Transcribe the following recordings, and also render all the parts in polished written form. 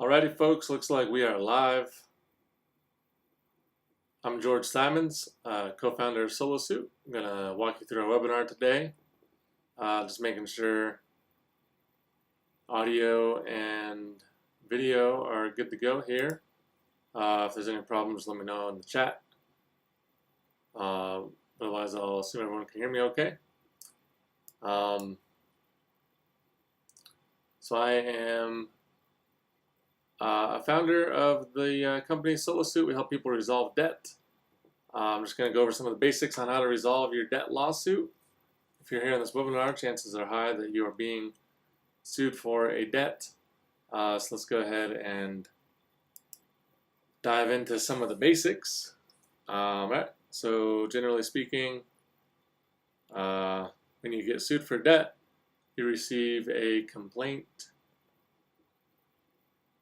Alrighty, folks, looks like we are live. I'm George Simons, co-founder of SoloSuit. I'm going to walk you through our webinar today, just making sure audio and video are good to go here. If there's any problems, let me know in the chat. Otherwise, I'll assume everyone can hear me okay. So I am a founder of the company SoloSuit. We help people resolve debt. I'm just going to go over some of the basics on how to resolve your debt lawsuit. If you're here in this webinar, chances are high that you are being sued for a debt. So let's go ahead and dive into some of the basics. Right. So generally speaking, when you get sued for debt, you receive a complaint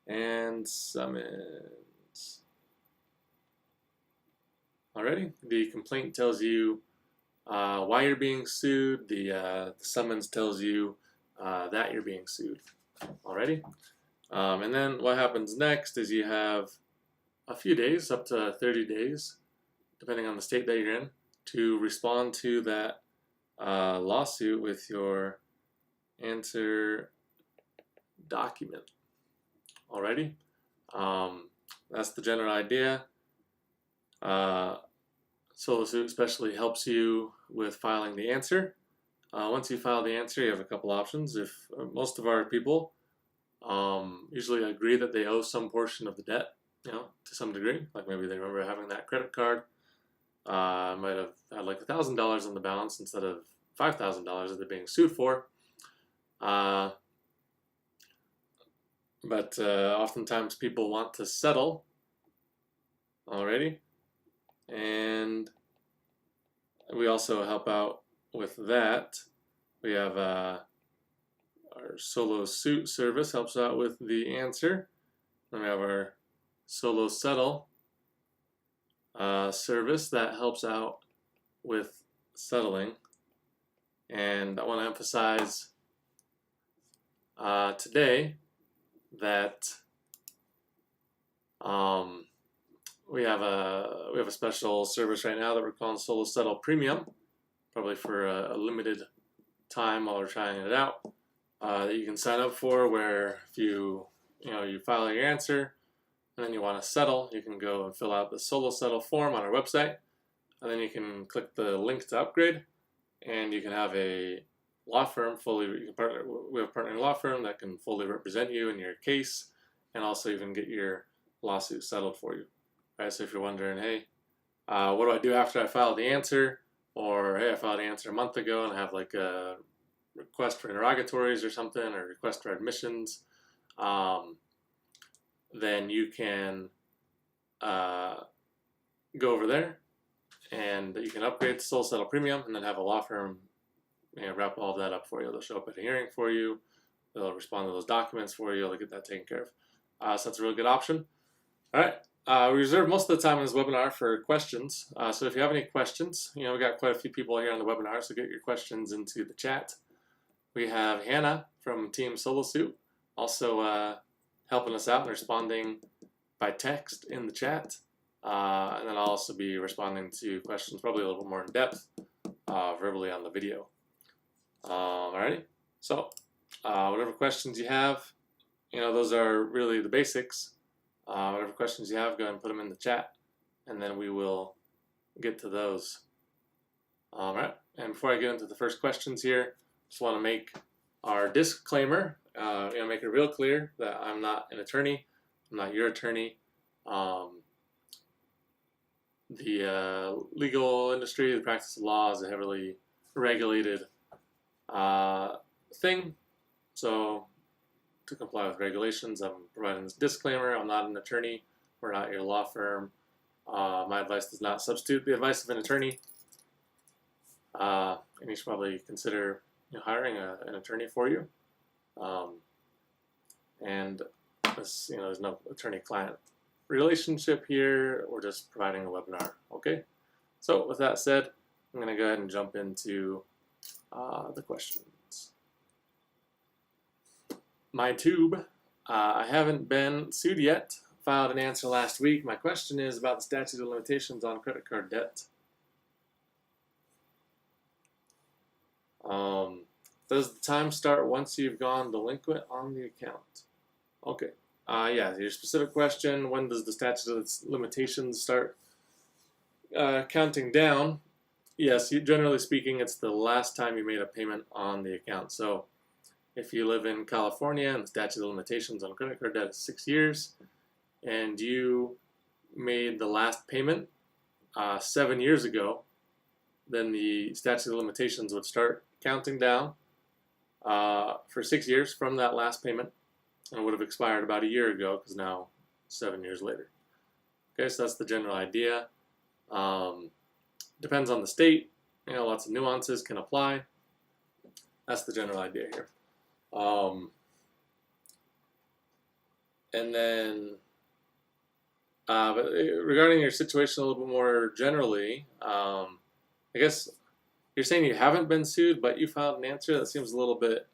and summons. Alrighty, the complaint tells you why you're being sued. The summons tells you that you're being sued. Alrighty, and then what happens next is you have a few days, up to 30 days, depending on the state that you're in, to respond to that lawsuit with your answer document. Alrighty, that's the general idea. SoloSuit especially helps you with filing the answer. Once you file the answer, you have a couple options. If most of our people usually agree that they owe some portion of the debt, to some degree, like maybe they remember having that credit card, might have had like $1,000 on the balance instead of $5,000 that they're being sued for. But oftentimes people want to settle already, and we also help out with that. We have our SoloSuit service helps out with the answer. Then we have our SoloSettle service that helps out with settling. And I want to emphasize today that we have a special service right now that we're calling SoloSettle Premium, probably for a limited time while we're trying it out, that you can sign up for, where if you file your answer and then you want to settle, you can go and fill out the SoloSettle form on our website, and then you can click the link to upgrade, and you can have a law firm we have a partnering law firm that can fully represent you in your case, and also even get your lawsuit settled for you. Right, so if you're wondering, hey, what do I do after I file the answer? Or hey, I filed the answer a month ago and I have like a request for interrogatories or something, or request for admissions, then you can go over there and you can upgrade to SoloSettle Premium, and then have a law firm wrap all of that up for you. They'll show up at a hearing for you. They'll respond to those documents for you. They'll get that taken care of. So that's a really good option. All right. We reserve most of the time in this webinar for questions. So if you have any questions, we got quite a few people here on the webinar, so get your questions into the chat. We have Hannah from Team SoloSuit also helping us out and responding by text in the chat. And then I'll also be responding to questions probably a little bit more in depth verbally on the video. Alrighty, so whatever questions you have, those are really the basics. Whatever questions you have, go ahead and put them in the chat, and then we will get to those. Alright, and before I get into the first questions here, just want to make our disclaimer, make it real clear that I'm not an attorney, I'm not your attorney. The legal industry, the practice of law, is a heavily regulated thing, so to comply with regulations, I'm providing this disclaimer. I'm not an attorney. We're not your law firm. My advice does not substitute the advice of an attorney. And you should probably consider hiring an attorney for you. And this, there's no attorney-client relationship here. We're just providing a webinar. Okay. So with that said, I'm going to go ahead and jump into the questions. My tube I haven't been sued yet. Filed an answer last week. My question is about the statute of limitations on credit card debt. Does the time start once you've gone delinquent on the account? Okay. Yeah, your specific question, when does the statute of limitations start counting down? Yes, generally speaking, it's the last time you made a payment on the account. So if you live in California and the statute of limitations on credit card debt is 6 years, and you made the last payment 7 years ago, then the statute of limitations would start counting down for 6 years from that last payment, and it would have expired about a year ago because now 7 years later. Okay, so that's the general idea. Depends on the state. Lots of nuances can apply. That's the general idea here. And then, but regarding your situation a little bit more generally, I guess you're saying you haven't been sued, but you filed an answer. That seems a little bit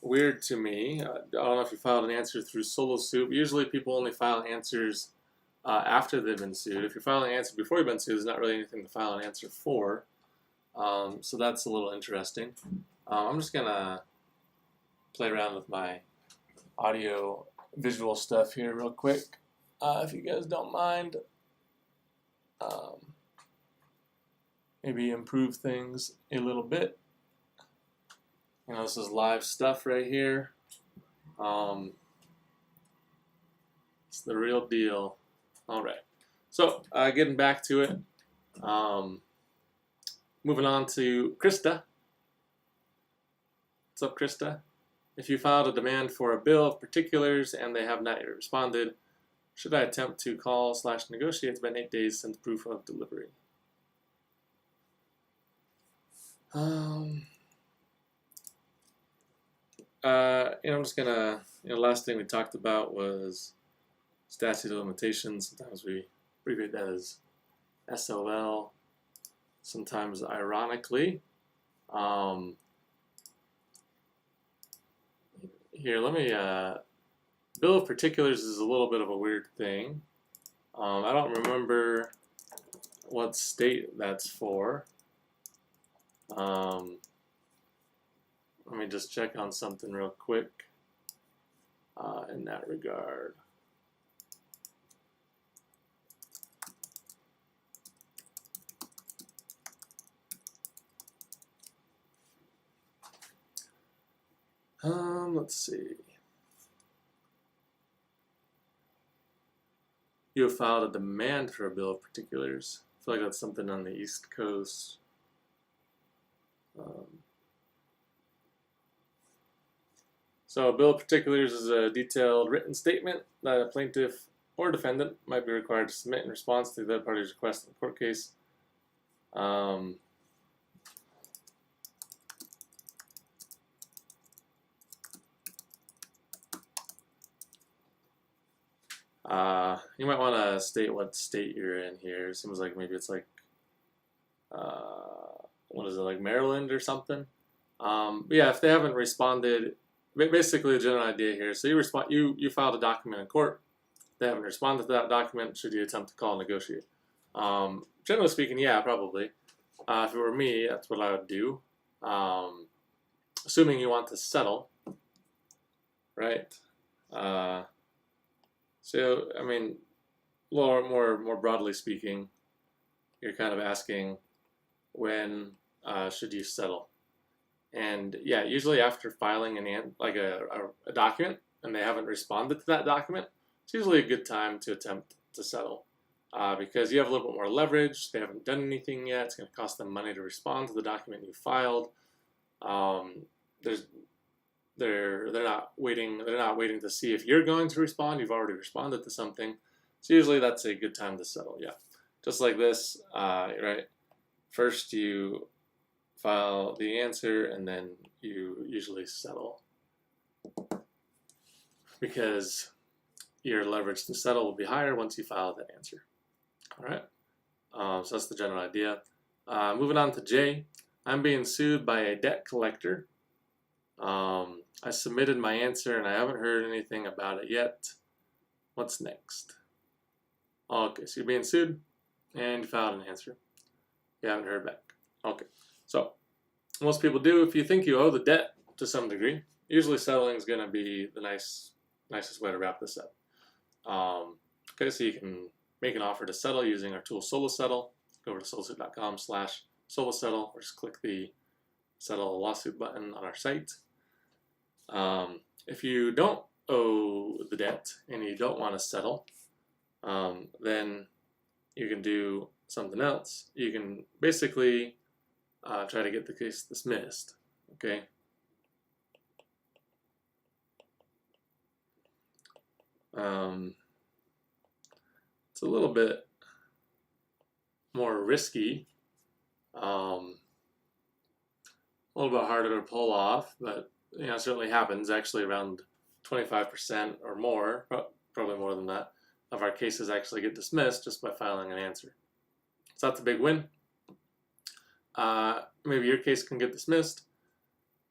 weird to me. I don't know if you filed an answer through solo suit. Usually people only file answers after they've been sued. If you're filing an answer before you've been sued, there's not really anything to file an answer for. So that's a little interesting. I'm just going to play around with my audio visual stuff here real quick, if you guys don't mind. Maybe improve things a little bit. This is live stuff right here. It's the real deal. All right. So getting back to it. Moving on to Krista. What's up, Krista? If you filed a demand for a bill of particulars and they have not yet responded, should I attempt to call/negotiate? It's been 8 days since proof of delivery. I'm just gonna, last thing we talked about was statute of limitations. Sometimes we abbreviate that as SOL, sometimes ironically. Here, let me, bill of particulars is a little bit of a weird thing. I don't remember what state that's for. Let me just check on something real quick in that regard. Let's see. You have filed a demand for a bill of particulars. I feel like that's something on the East Coast. So a bill of particulars is a detailed written statement that a plaintiff or defendant might be required to submit in response to the other party's request in a court case. You might want to state what state you're in here. It seems like maybe it's like, what is it, like Maryland or something? But yeah, if they haven't responded, basically the general idea here. So you filed a document in court. They haven't responded to that document. Should you attempt to call and negotiate? Generally speaking, yeah, probably. If it were me, that's what I would do. Assuming you want to settle, right? So, I mean, more broadly speaking, you're kind of asking when should you settle? And yeah, usually after filing a document and they haven't responded to that document, it's usually a good time to attempt to settle because you have a little bit more leverage. They haven't done anything yet. It's going to cost them money to respond to the document you filed. They're not waiting to see if you're going to respond. You've already responded to something. So usually that's a good time to settle. Yeah, just like this, right? First you file the answer and then you usually settle because your leverage to settle will be higher once you file that answer. All right. So that's the general idea. Moving on to J. I'm being sued by a debt collector. I submitted my answer and I haven't heard anything about it yet. What's next? Okay, so you're being sued and you filed an answer. You haven't heard back. Okay, so most people do. If you think you owe the debt to some degree, usually settling is going to be the nicest way to wrap this up. Okay, so you can make an offer to settle using our tool SoloSettle. Go over to solosuit.com/SoloSettle, or just click the Settle a Lawsuit button on our site. If you don't owe the debt and you don't want to settle, then you can do something else. You can basically try to get the case dismissed. Okay. It's a little bit more risky, a little bit harder to pull off, but it certainly happens. Actually, around 25% or more, probably more than that, of our cases actually get dismissed just by filing an answer. So that's a big win. Maybe your case can get dismissed,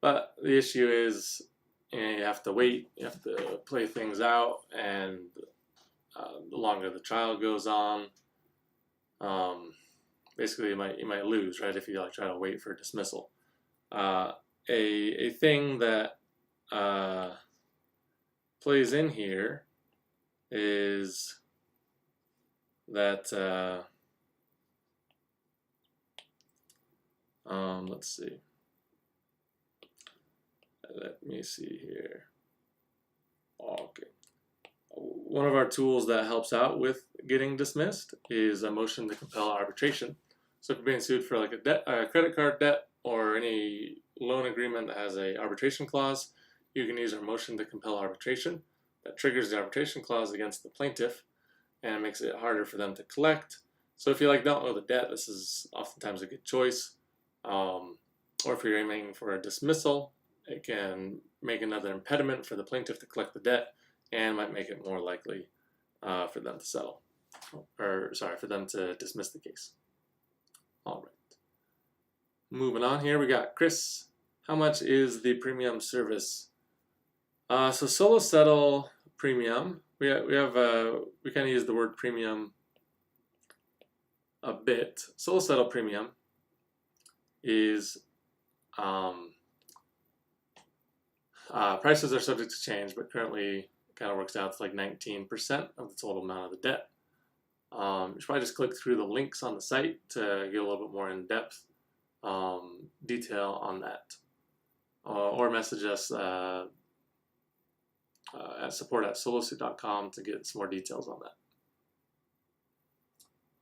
but the issue is you have to wait, you have to play things out, and the longer the trial goes on, basically you might lose, right, if you try to wait for dismissal. A thing that plays in here is that let's see. Let me see here. Okay. One of our tools that helps out with getting dismissed is a motion to compel arbitration. So if you're being sued for like a credit card debt or any loan agreement that has a arbitration clause, you can use our motion to compel arbitration. That triggers the arbitration clause against the plaintiff, and it makes it harder for them to collect. So if you don't owe the debt, this is oftentimes a good choice. Or if you're aiming for a dismissal, it can make another impediment for the plaintiff to collect the debt, and might make it more likely for them to settle, or sorry, for them to dismiss the case. All right. Moving on here, we got Chris. How much is the premium service? So SoloSettle premium, we kind of use the word premium a bit. SoloSettle premium is prices are subject to change, but currently it kind of works out to like 19% of the total amount of the debt. You should probably just click through the links on the site to get a little bit more in-depth detail on that, or message us at support@solosuit.com to get some more details on that.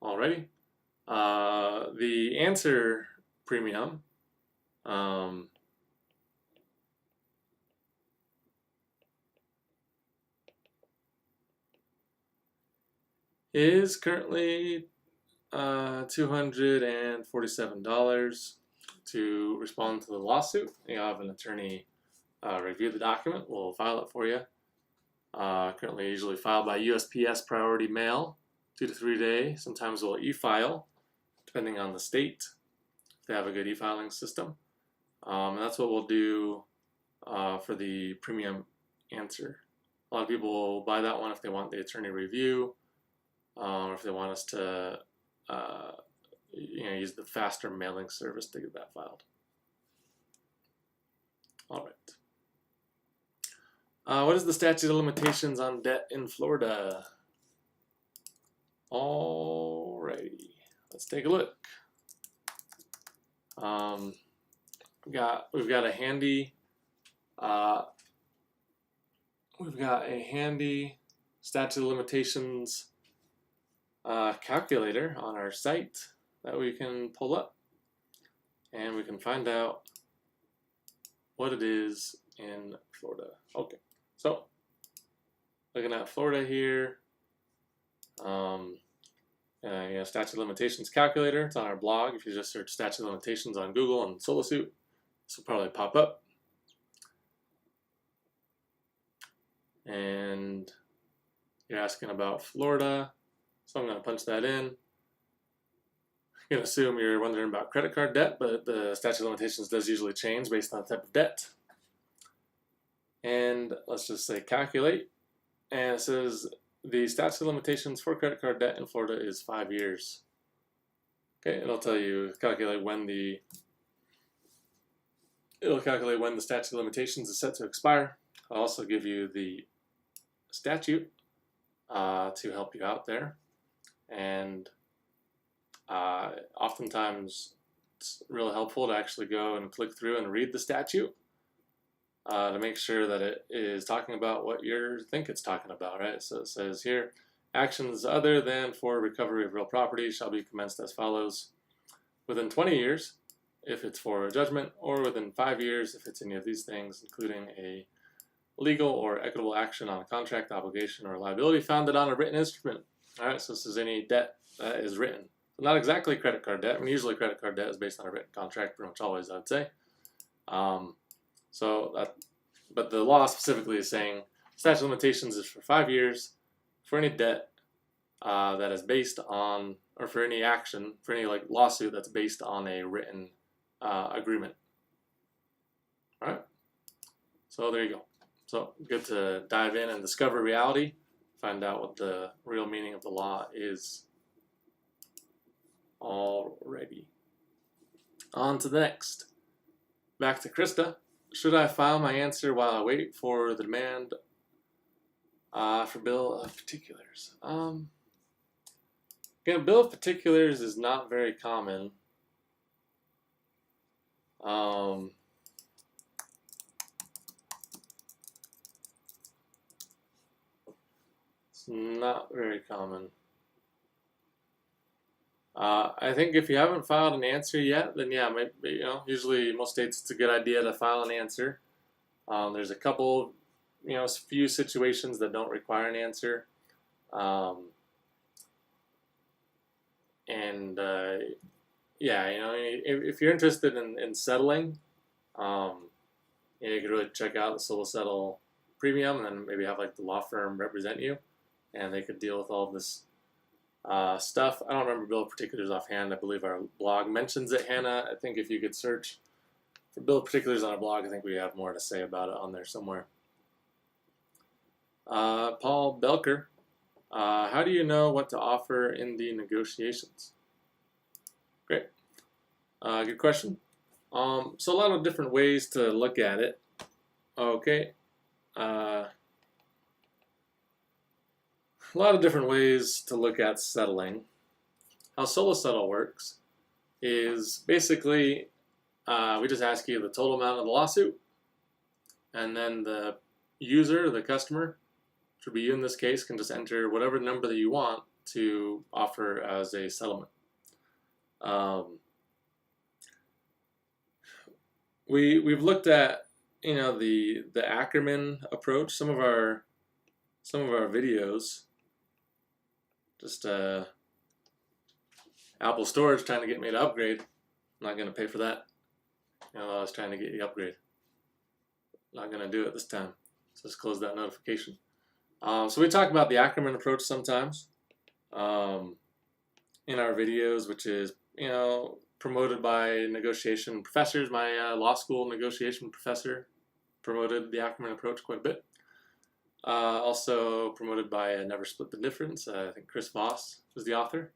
Alrighty, the answer premium is currently $247 to respond to the lawsuit. You'll have an attorney review the document. We'll file it for you. Currently usually filed by USPS priority mail, 2 to 3 days. Sometimes we'll e-file, depending on the state, if they have a good e-filing system. And that's what we'll do for the premium answer. A lot of people will buy that one if they want the attorney review, or if they want us to use the faster mailing service to get that filed. All right. What is the statute of limitations on debt in Florida? Alrighty, let's take a look. We've got a handy statute of limitations calculator on our site that we can pull up, and we can find out what it is in Florida. Okay, so looking at Florida here, statute of limitations calculator. It's on our blog. If you just search statute of limitations on Google and SoloSuit, this will probably pop up. And you're asking about Florida, so I'm going to punch that in. I'm going to assume you're wondering about credit card debt, but the statute of limitations does usually change based on the type of debt. And let's just say calculate. And it says the statute of limitations for credit card debt in Florida is 5 years. Okay, it'll tell you calculate when the statute of limitations is set to expire. I'll also give you the statute to help you out there. And oftentimes it's really helpful to actually go and click through and read the statute to make sure that it is talking about what you think it's talking about, right? So it says here, actions other than for recovery of real property shall be commenced as follows: within 20 years, if it's for a judgment, or within 5 years, if it's any of these things, including a legal or equitable action on a contract, obligation, or liability founded on a written instrument. All right, so this is any debt that is written. So not exactly credit card debt. I mean, usually credit card debt is based on a written contract, pretty much always, I would say. But the law specifically is saying statute of limitations is for 5 years for any debt that is based on, or for any action, for any like lawsuit that's based on a written agreement. All right. So there you go. So good to dive in and discover reality, find out what the real meaning of the law is already. On to the next. Back to Krista. Should I file my answer while I wait for the demand for bill of particulars? Again, bill of particulars is not very common. It's not very common. I think if you haven't filed an answer yet, then yeah, maybe, usually most states it's a good idea to file an answer. There's a couple, few situations that don't require an answer. If you're interested in settling, you could really check out the Solo Settle Premium, and then maybe have like the law firm represent you, and they could deal with all of this stuff. I don't remember bill of particulars offhand. I believe our blog mentions it, Hannah. I think if you could search for bill of particulars on our blog, I think we have more to say about it on there somewhere. Paul Belker, how do you know what to offer in the negotiations? Great. Good question. So a lot of different ways to look at it. Okay. A lot of different ways to look at settling. How Solo Settle works is basically we just ask you the total amount of the lawsuit, and then the user, the customer, which would be you in this case, can just enter whatever number that you want to offer as a settlement. We've looked at the Ackerman approach. Some of our videos. Just Apple Storage trying to get me to upgrade. I'm not going to pay for that. I was trying to get you to upgrade. Not going to do it this time. So let's close that notification. So we talk about the Ackerman approach sometimes in our videos, which is promoted by negotiation professors. My law school negotiation professor promoted the Ackerman approach quite a bit. Also promoted by Never Split the Difference. I think Chris Voss was the author.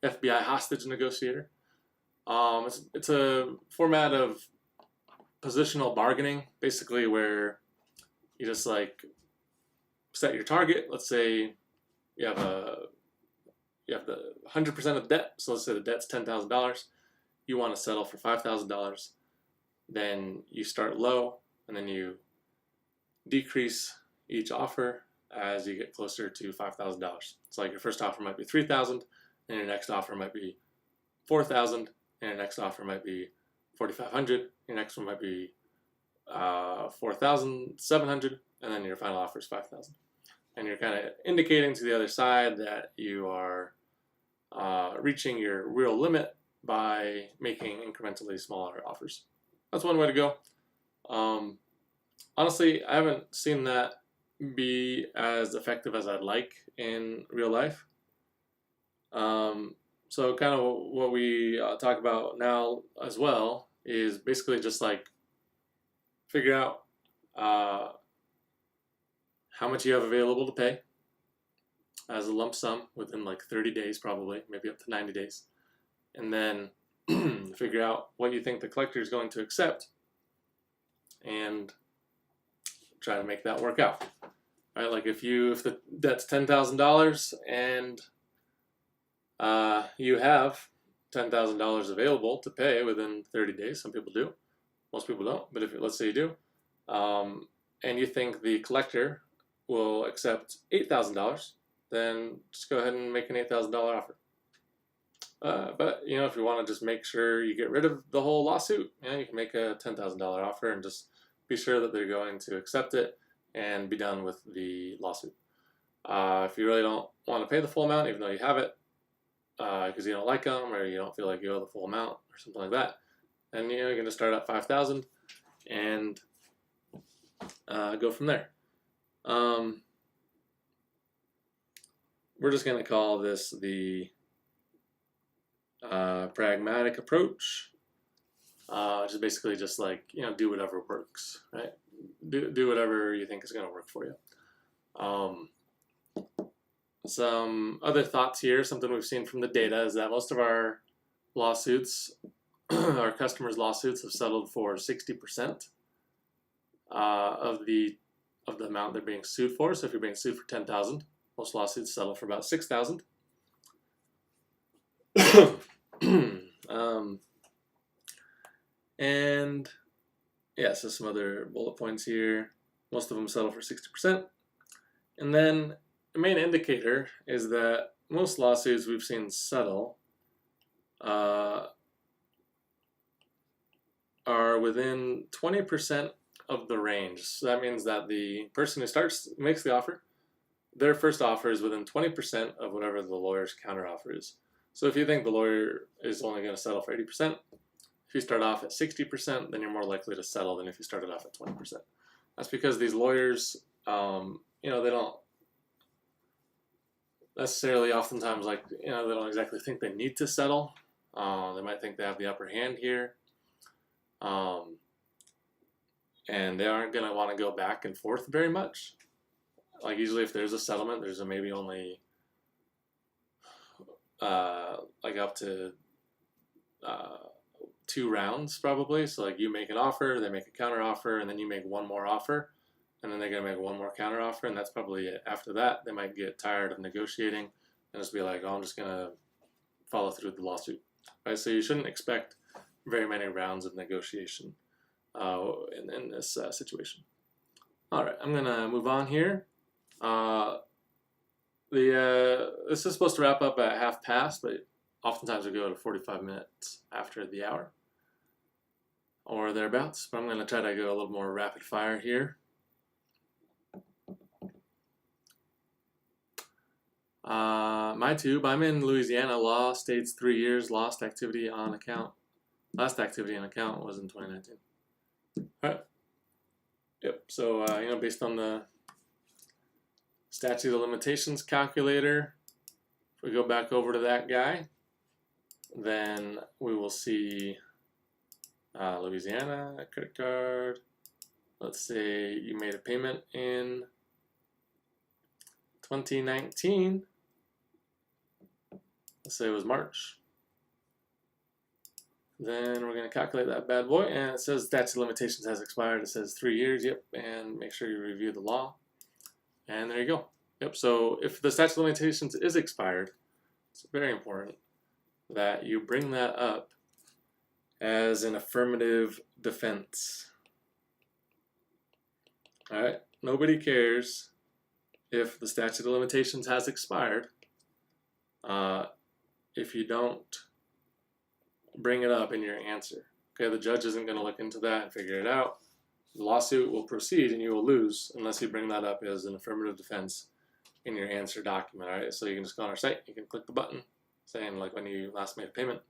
FBI hostage negotiator. It's a format of positional bargaining, basically, where you just like set your target. Let's say you have the 100% of debt. So let's say the debt's $10,000. You want to settle for $5,000. Then you start low, and then you decrease each offer as you get closer to $5,000. So like your first offer might be $3,000, and your next offer might be $4,000, and your next offer might be $4,500. Your next one might be $4,700, and then your final offer is $5,000. And you're kind of indicating to the other side that you are reaching your real limit by making incrementally smaller offers. That's one way to go. Honestly, I haven't seen that be as effective as I'd like in real life. So kind of what we talk about now as well is basically just like figure out how much you have available to pay as a lump sum within like 30 days, probably, maybe up to 90 days. And then figure out what you think the collector is going to accept and try to make that work out. Right? Like if the debt's $10,000 and you have $10,000 available to pay within 30 days, some people do, most people don't, but let's say you do, and you think the collector will accept $8,000, then just go ahead and make an $8,000 offer. But if you want to just make sure you get rid of the whole lawsuit, you can make a $10,000 offer and just be sure that they're going to accept it and be done with the lawsuit. If you really don't want to pay the full amount, even though you have it, because you don't like them or you don't feel like you owe the full amount or something like that, then you're going to start at $5,000 and go from there. We're just going to call this the pragmatic approach, which is basically just like, do whatever works, right? Do whatever you think is going to work for you. Some other thoughts here, something we've seen from the data is that most of our lawsuits, our customers' lawsuits, have settled for 60% of the amount they're being sued for. So if you're being sued for $10,000, most lawsuits settle for about $6,000. And yeah, so some other bullet points here. Most of them settle for 60%. And then the main indicator is that most lawsuits we've seen settle are within 20% of the range. So that means that the person who makes the offer, their first offer is within 20% of whatever the lawyer's counteroffer is. So if you think the lawyer is only going to settle for 80%, if you start off at 60%, then you're more likely to settle than if you started off at 20%. That's because these lawyers, they don't necessarily oftentimes they don't exactly think they need to settle. They might think they have the upper hand here. And they aren't going to want to go back and forth very much. Like usually if there's a settlement, there's maybe only up to 2 rounds probably. So like you make an offer, they make a counter offer, and then you make one more offer, and then they're going to make one more counter offer, and that's probably it. After that, they might get tired of negotiating and just be like, oh, I'm just going to follow through with the lawsuit. Right? So you shouldn't expect very many rounds of negotiation in this situation. All right, I'm going to move on here. This is supposed to wrap up at 1/2 but oftentimes we go to 45 minutes after the hour or thereabouts. But I'm going to try to go a little more rapid fire here. My tube, I'm in Louisiana. Law states 3 years. Last activity on account was in 2019. All right. Yep. So based on the statute of limitations calculator, if we go back over to that guy, then we will see Louisiana, credit card. Let's say you made a payment in 2019. Let's say it was March. Then we're going to calculate that bad boy, and it says statute of limitations has expired. It says 3 years, yep, and make sure you review the law. And there you go. Yep, so if the statute of limitations is expired, it's very important that you bring that up as an affirmative defense. All right, nobody cares if the statute of limitations has expired if you don't bring it up in your answer. Okay, the judge isn't going to look into that and figure it out. The lawsuit will proceed and you will lose unless you bring that up as an affirmative defense in your answer document. All right, so you can just go on our site, you can click the button saying like when you last made a payment,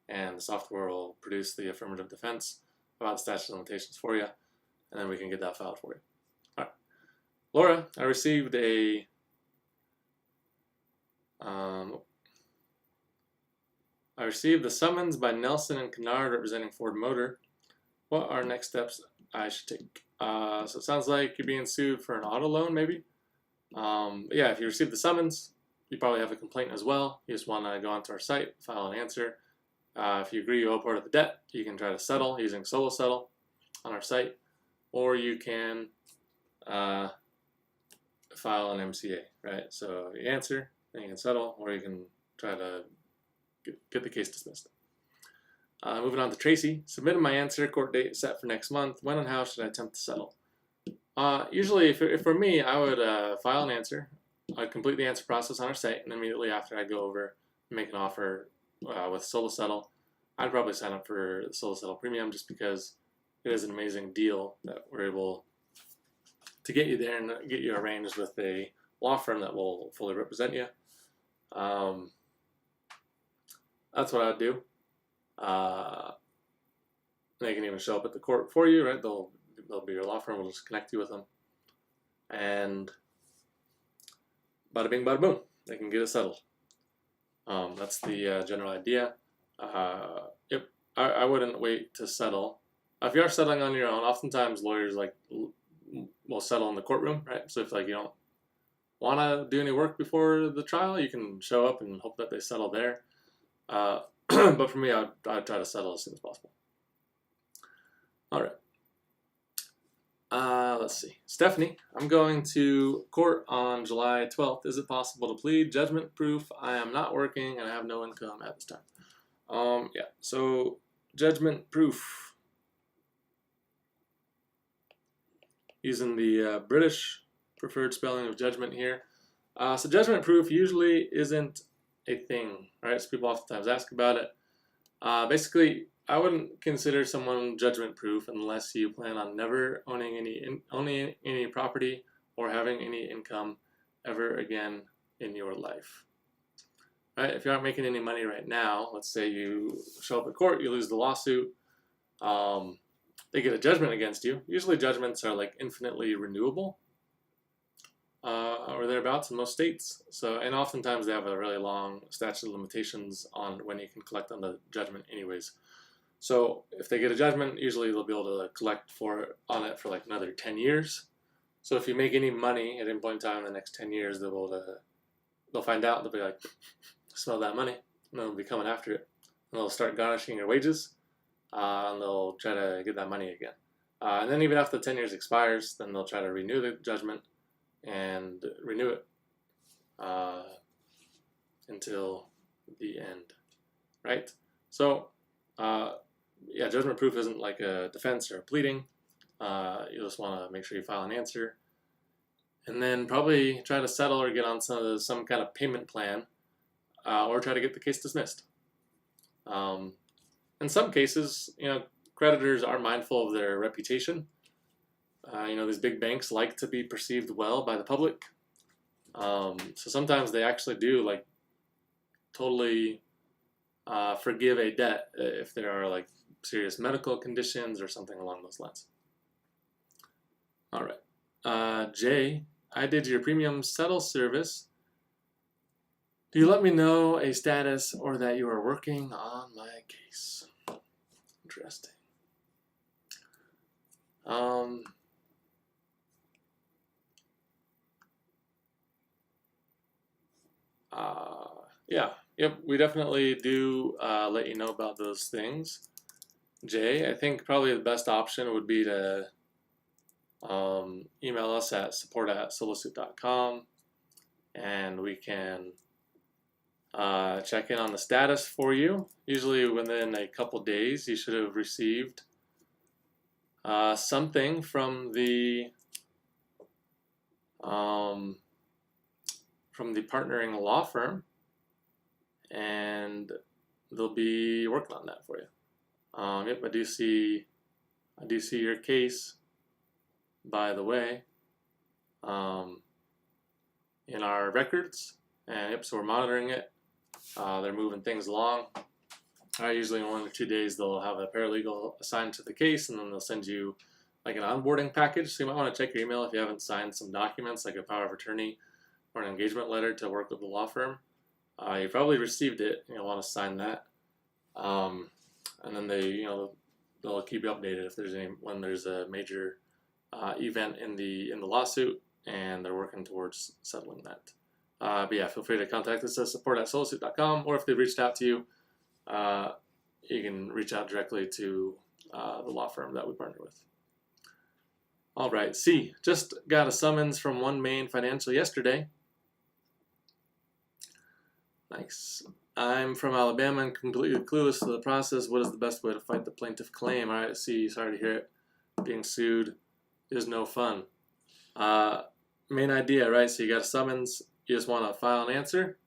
and the software will produce the affirmative defense about the statute of limitations for you, and then we can get that filed for you. All right, Laura, I received a the summons by Nelson and Kennard representing Ford Motor. What are next steps I should take? So it sounds like you're being sued for an auto loan, maybe. Yeah, if you receive the summons, you probably have a complaint as well. You just want to go onto our site, file an answer. If you agree you owe part of the debt, you can try to settle using solo settle on our site, or you can file an MCA, right? So you answer, then you can settle, or you can try to get the case dismissed. Moving on to Tracy. Submitted my answer, court date set for next month. When and how should I attempt to settle? Usually, if for me, I would file an answer. I'd complete the answer process on our site, and immediately after I'd go over and make an offer with Solo Settle. I'd probably sign up for Solo Settle Premium just because it is an amazing deal that we're able to get you there and get you arranged with a law firm that will fully represent you. That's what I'd do. They can even show up at the court for you, right? They'll be your law firm. We'll just connect you with them, and bada bing, bada boom, they can get it settled. That's the general idea. Yep, I wouldn't wait to settle. If you are settling on your own, oftentimes lawyers will settle in the courtroom, right? So if you don't want to do any work before the trial, you can show up and hope that they settle there. But for me, I'd try to settle as soon as possible. All right. Let's see. Stephanie, I'm going to court on July 12th. Is it possible to plead judgment proof? I am not working and I have no income at this time. Yeah, so judgment proof. Using the British preferred spelling of judgment here. So judgment proof usually isn't a thing, right? So people oftentimes ask about it. Basically, I wouldn't consider someone judgment proof unless you plan on never owning any property or having any income ever again in your life. Right? If you aren't making any money right now, let's say you show up at court, you lose the lawsuit, they get a judgment against you. Usually judgments are infinitely renewable or thereabouts in most states. And oftentimes they have a really long statute of limitations on when you can collect on the judgment anyways. So if they get a judgment, usually they'll be able to collect on it for another 10 years. So if you make any money at any point in time in the next 10 years, they'll find out, they'll be like, smell that money, and they'll be coming after it. And they'll start garnishing your wages, and they'll try to get that money again. And then even after the 10 years expires, then they'll try to renew the judgment and renew it until the end, right? So, yeah, judgment proof isn't like a defense or a pleading. You just want to make sure you file an answer, and then probably try to settle or get on some kind of payment plan, or try to get the case dismissed. In some cases, creditors are mindful of their reputation. These big banks like to be perceived well by the public. So sometimes they actually do totally forgive a debt if there are serious medical conditions or something along those lines. All right. Jay, I did your premium settle service. Do you let me know a status or that you are working on my case? Interesting. Yeah, yep, we definitely do let you know about those things. Jay, I think probably the best option would be to email us at support@solosuit.com, and we can check in on the status for you. Usually within a couple days, you should have received something from the partnering law firm, and they'll be working on that for you. Yep, I do see your case, by the way, in our records, and yep, so we're monitoring it. They're moving things along. Usually in 1 or 2 days they'll have a paralegal assigned to the case, and then they'll send you an onboarding package. So you might want to check your email if you haven't signed some documents like a power of attorney or an engagement letter to work with the law firm. You probably received it, and you'll want to sign that. And then they'll keep you updated if when there's a major event in the lawsuit. and they're working towards settling that. But yeah, feel free to contact us at support@solosuit.com, or if they've reached out to you, you can reach out directly to the law firm that we partner with. All right, C, just got a summons from One Main Financial yesterday. Nice. I'm from Alabama and completely clueless to the process. What is the best way to fight the plaintiff claim? All right, C, sorry to hear it. Being sued is no fun. Main idea, right? So you got a summons, you just want to file an answer.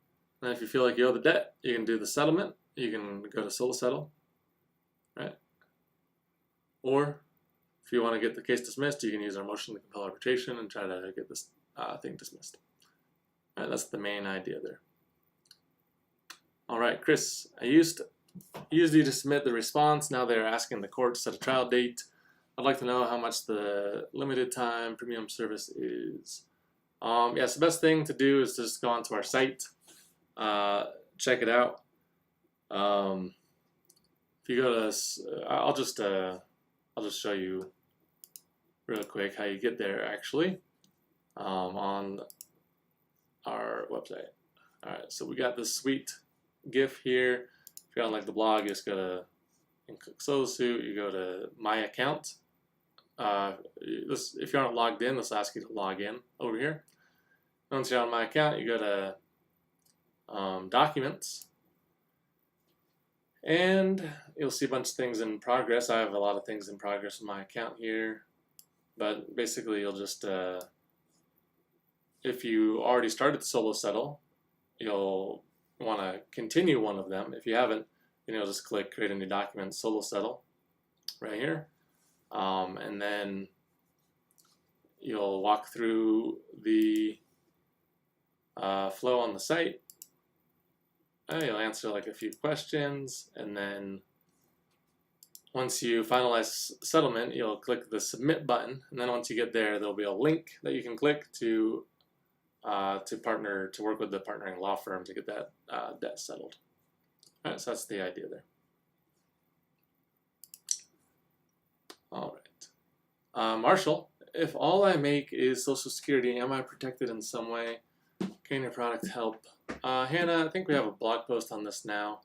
And if you feel like you owe the debt, you can do the settlement. You can go to solo settle, right? Or if you want to get the case dismissed, you can use our motion to compel arbitration and try to get this thing dismissed. All right, that's the main idea there. All right, Chris, I used you to submit the response. Now they're asking the court to set a trial date. I'd like to know how much the limited time premium service is. Yes, the best thing to do is just go onto our site, check it out. If you go to, I'll just show you real quick how you get there actually on our website. All right, so we got this sweet GIF here. If you're on like the blog, you just go to and click SoloSuit. You go to My Account. If you aren't logged in, this will ask you to log in over here. Once you're on My Account, you go to Documents, and you'll see a bunch of things in progress. I have a lot of things in progress in my account here, but basically you'll just, if you already started Solo Settle, you'll want to continue one of them. If you haven't, then you'll just click Create a New Document, Solo Settle, right here. And then you'll walk through the flow on the site. You'll answer like a few questions, and then once you finalize settlement, you'll click the Submit button, and then once you get there, there'll be a link that you can click to work with the partnering law firm to get that debt settled. All right, so that's the idea there. All right, Marshall, if all I make is Social Security, am I protected in some way? Can your product help? Hannah, I think we have a blog post on this now,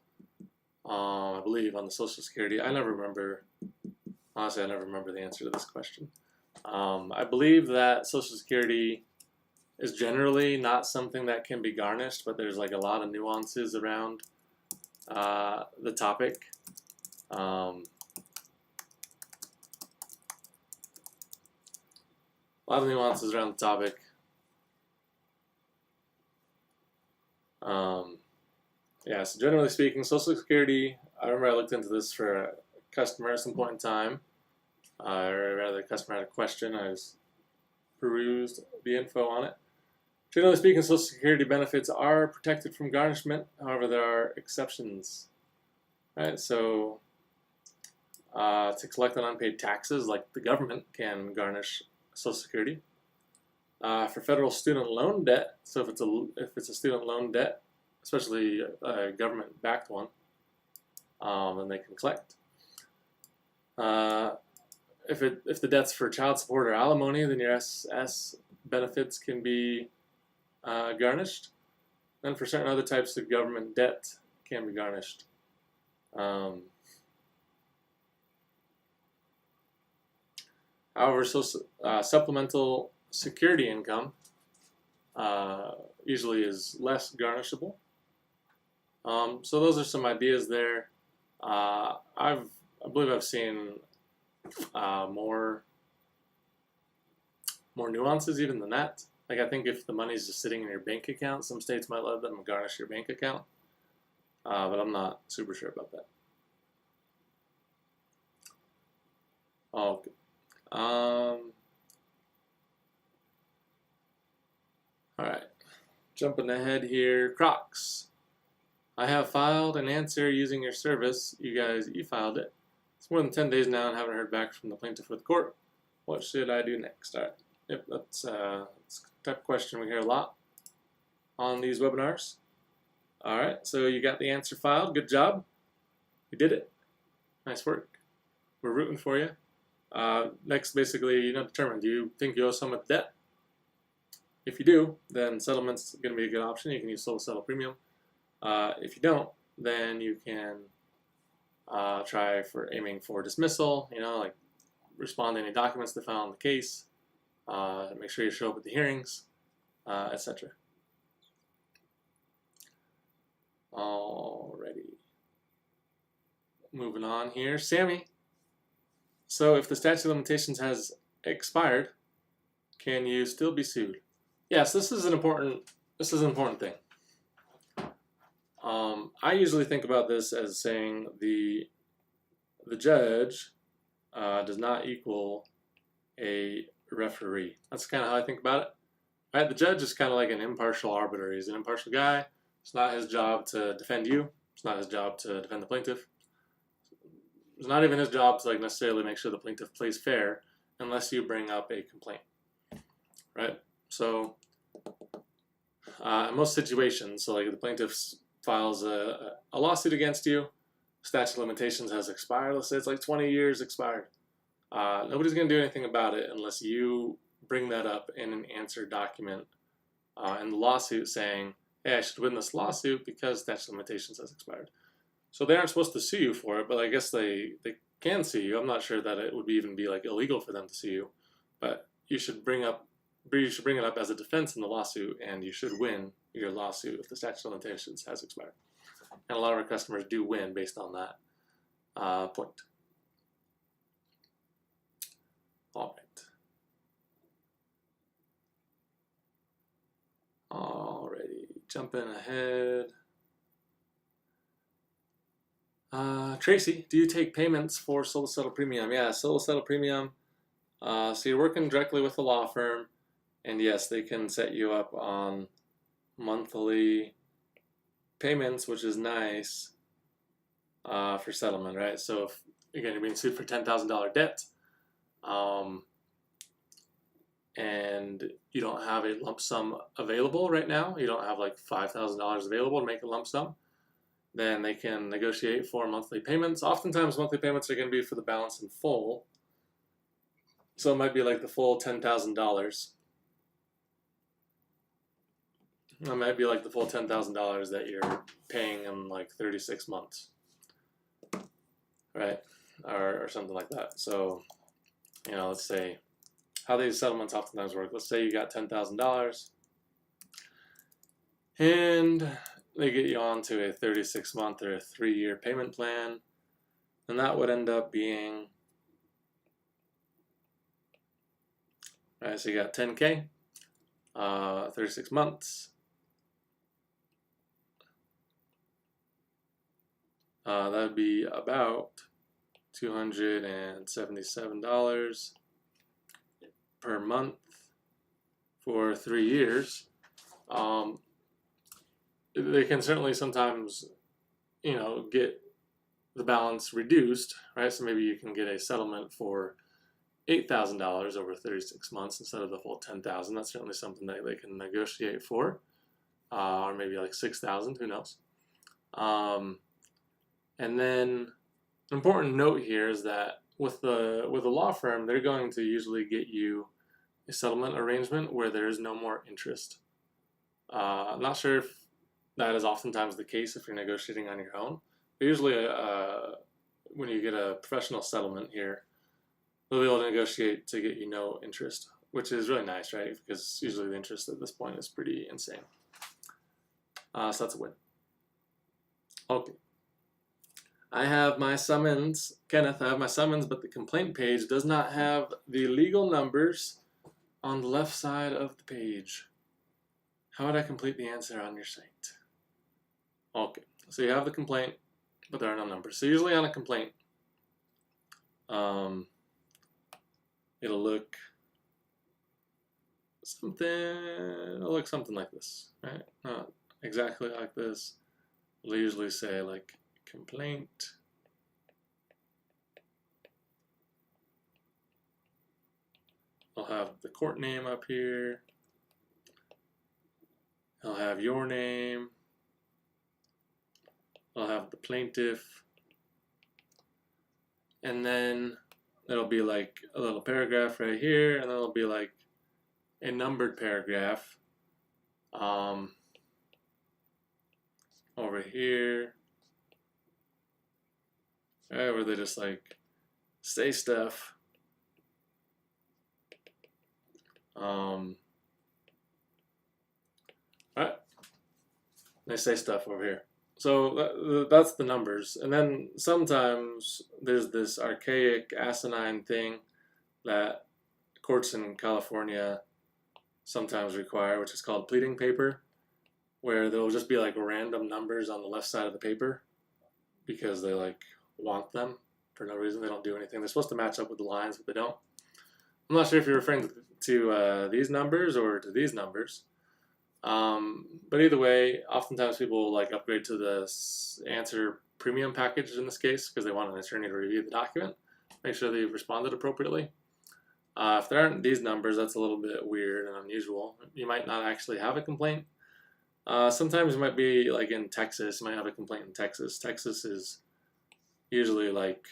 I believe, on the Social Security. Honestly, I never remember the answer to this question. I believe that Social Security is generally not something that can be garnished, but there's like a lot of nuances around the topic. A lot of nuances around the topic. Yeah, so generally speaking, Social Security, I remember I looked into this for a customer at some point in time, or rather the customer had a question. I just perused the info on it. Generally speaking, Social Security benefits are protected from garnishment. However, there are exceptions. Right, so to collect on unpaid taxes, like the government can garnish Social Security. For federal student loan debt, so if it's a student loan debt, especially a government-backed one, then they can collect. If the debt's for child support or alimony, then your SS benefits can be garnished. Then for certain other types of government debt can be garnished. However, supplemental security income usually is less garnishable. So those are some ideas there. I believe I've seen more nuances even than that. Like, I think if the money's just sitting in your bank account, some states might let them garnish your bank account, but I'm not super sure about that. Okay. All right, jumping ahead here. Crocs. I have filed an answer using your service. You guys e-filed it. It's more than 10 days now and haven't heard back from the plaintiff with court. What should I do next? All right. Yep, that's the type of question we hear a lot on these webinars. All right, so you got the answer filed. Good job. You did it. Nice work. We're rooting for you. Next, basically, determine, do you think you owe someone debt? If you do, then settlement's going to be a good option. You can use sole settle premium. If you don't, then you can try for aiming for dismissal, like respond to any documents they found in the case, make sure you show up at the hearings, etc. Alrighty. Moving on here. Sammy. So if the statute of limitations has expired, can you still be sued? Yes, this is an important thing. I usually think about this as saying the judge does not equal a referee. That's kind of how I think about it. Right? The judge is kind of like an impartial arbiter. He's an impartial guy. It's not his job to defend you. It's not his job to defend the plaintiff. It's not even his job to necessarily make sure the plaintiff plays fair unless you bring up a complaint. Right? So in most situations, so the plaintiff files a lawsuit against you, statute of limitations has expired, let's say it's 20 years expired. Nobody's going to do anything about it unless you bring that up in an answer document in the lawsuit saying, hey, I should win this lawsuit because statute of limitations has expired. So they aren't supposed to sue you for it, but I guess they can sue you. I'm not sure that it would even be illegal for them to sue you, but you should bring it up as a defense in the lawsuit, and you should win your lawsuit if the statute of limitations has expired. And a lot of our customers do win based on that point. All right. Alrighty, jumping ahead. Tracy, do you take payments for sole settle premium? Yeah, sole settle premium. So you're working directly with the law firm, and yes, they can set you up on monthly payments, which is nice for settlement, right? So if again you're being sued for $10,000 debt, and you don't have a lump sum available right now, you don't have $5,000 available to make a lump sum, then they can negotiate for monthly payments. Oftentimes monthly payments are going to be for the balance in full. So it might be the full $10,000. It might be the full $10,000 that you're paying in 36 months. Right? Or something like that. So, let's say how these settlements oftentimes work. Let's say you got $10,000 and they get you onto a 36-month or a 3-year payment plan, and that would end up being, right, so you got $10K, 36 months, that would be about $277 per month for 3 years. They can certainly sometimes, get the balance reduced, right? So maybe you can get a settlement for $8,000 over 36 months instead of the full $10,000. That's certainly something that they can negotiate for, or maybe $6,000. Who knows? And then an important note here is that with a law firm, they're going to usually get you a settlement arrangement where there is no more interest. I'm not sure if that is oftentimes the case if you're negotiating on your own. But usually, when you get a professional settlement here, they'll be able to negotiate to get you no interest, which is really nice, right? Because usually the interest at this point is pretty insane. So that's a win. Okay. I have my summons, Kenneth, I have my summons, but the complaint page does not have the legal numbers on the left side of the page. How would I complete the answer on your site? Okay, so you have the complaint, but there are no numbers. So usually on a complaint, it'll look something like this, right? Not exactly like this. It'll usually say complaint. I'll have the court name up here. I'll have your name. I'll have the plaintiff. And then it'll be a little paragraph right here, and then it'll be a numbered paragraph over here, right, where they just like say stuff. Right, they say stuff over here. So that's the numbers. And then sometimes there's this archaic, asinine thing that courts in California sometimes require, which is called pleading paper, where there'll just be like random numbers on the left side of the paper because they like want them for no reason. They don't do anything. They're supposed to match up with the lines, but they don't. I'm not sure if you're referring to these numbers or to these numbers. But either way, oftentimes people like upgrade to the answer premium package in this case because they want an attorney to review the document, make sure they've responded appropriately. If there aren't these numbers, that's a little bit weird and unusual. You might not actually have a complaint. Sometimes it might be like in Texas, you might have a complaint in Texas. Texas is usually like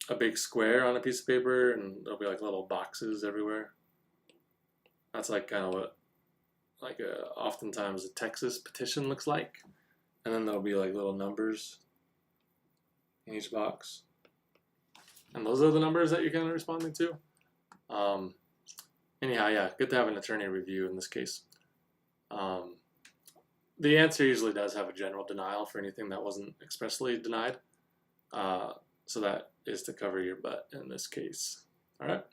a big square on a piece of paper and there'll be like little boxes everywhere. That's like kind of what oftentimes a Texas petition looks like. And then there'll be like little numbers in each box. And those are the numbers that you're kind of responding to. Anyhow, yeah, good to have an attorney review in this case. The answer usually does have a general denial for anything that wasn't expressly denied. So that is to cover your butt in this case. All right.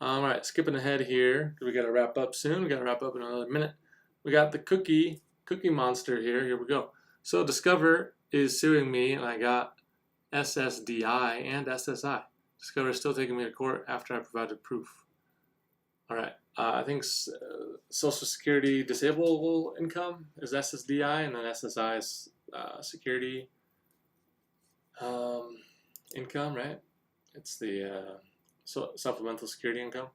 All right, skipping ahead here, we got to wrap up soon. We got to wrap up in another minute. We got the cookie monster here. Here we go. So Discover is suing me, and I got SSDI and SSI. Discover is still taking me to court after I provided proof. All right, I think Social Security disable income is SSDI, and then SSI is security income, right? It's the supplemental security income.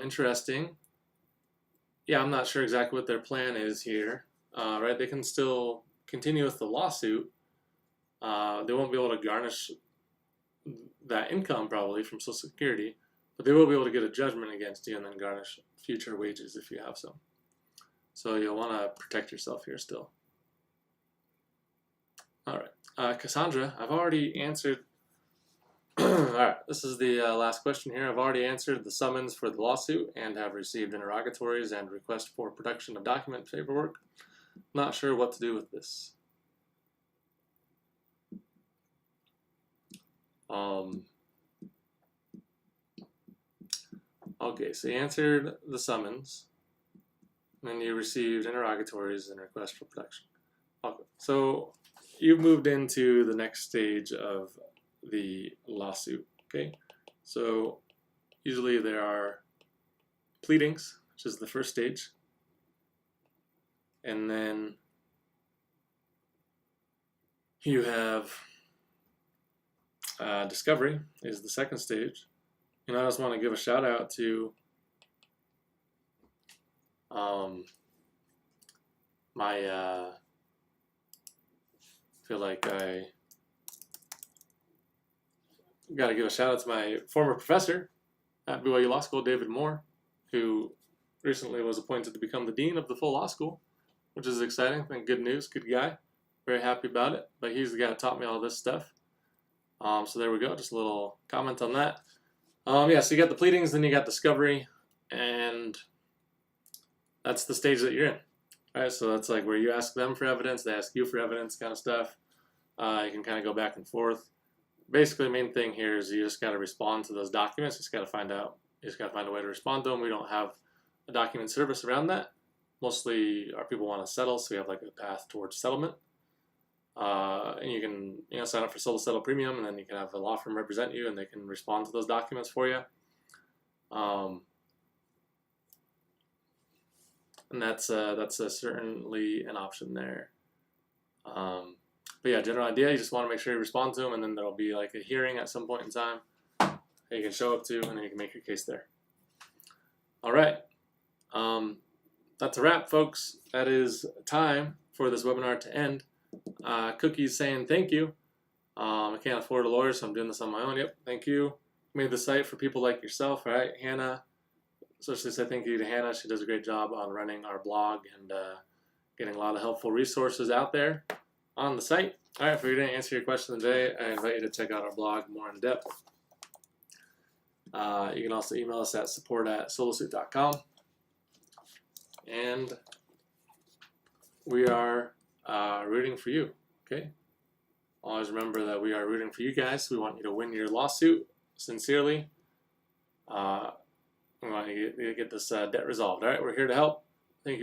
Interesting. Yeah, I'm not sure exactly what their plan is here. Right, they can still continue with the lawsuit. They won't be able to garnish that income probably from Social Security, but they will be able to get a judgment against you and then garnish future wages if you have some. So you'll want to protect yourself here still. All right, Cassandra, I've already answered. All right, this is the last question here. I've already answered the summons for the lawsuit and have received interrogatories and request for production of document paperwork. Not sure what to do with this. Okay, so you answered the summons, and then you received interrogatories and request for production. Okay, so you've moved into the next stage of the lawsuit. Okay, so usually there are pleadings, which is the first stage, and then you have discovery is the second stage. And I just want to give a shout out to my feel like I got to give a shout out to my former professor at BYU Law School, David Moore, who recently was appointed to become the dean of the full law school, which is exciting. I think good news, good guy. Very happy about it. But he's the guy that taught me all this stuff. So there we go. Just a little comment on that. Yeah, so you got the pleadings, then you got discovery, and that's the stage that you're in. All right, so that's like where you ask them for evidence, they ask you for evidence, kind of stuff. You can kind of go back and forth. Basically, the main thing here is you just got to respond to those documents. You just got to find a way to respond to them. We don't have a document service around that. Mostly our people want to settle, so we have like a path towards settlement. And you can sign up for Solo Settle Premium, and then you can have a law firm represent you, and they can respond to those documents for you. And that's certainly an option there. But yeah, general idea, you just want to make sure you respond to them, and then there'll be like a hearing at some point in time that you can show up to, and then you can make your case there. All right. That's a wrap, folks. That is time for this webinar to end. Cookie's saying thank you. I can't afford a lawyer, so I'm doing this on my own. Yep, thank you. Made the site for people like yourself, right? Hannah, especially say thank you to Hannah. She does a great job on running our blog and getting a lot of helpful resources out there on the site. All right, if we didn't answer your question today, I invite you to check out our blog more in depth. You can also email us at support@solosuit.com. And we are rooting for you, okay? Always remember that we are rooting for you guys. We want you to win your lawsuit sincerely. We want you to get this debt resolved. All right, we're here to help.